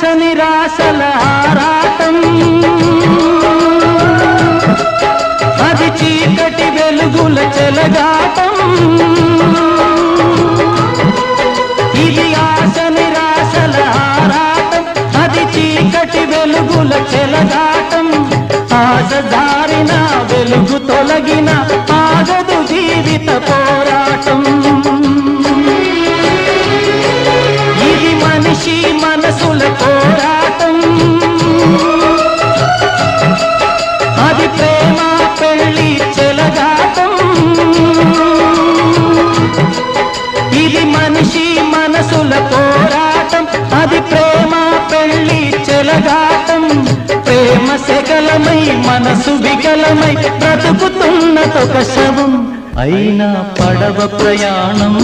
ఆశ నిరాశల ఆరాటం, అది చీకటి వెలుగుల చెలగాటం. ఇది ఆశ నిరాశల ఆరాటం, అది చీకటి వెలుగుల చెలగాటం. ఆశ దారిన వెలుగు తొలగిన ఆగదు జీవిత పోరాటం. ఇది మనిషి మనసుల పోరాటం, అది ప్రేమ పెళ్లి చెలగాటం. ఇది మనిషి మనసుల పోరాటం, అది ప్రేమ పెళ్లి చెలగాటం. ప్రేమ సెగలమై మనసు వికలమై బ్రతుకుతున్నదొక శవం, అయినా పడవ ప్రయాణం.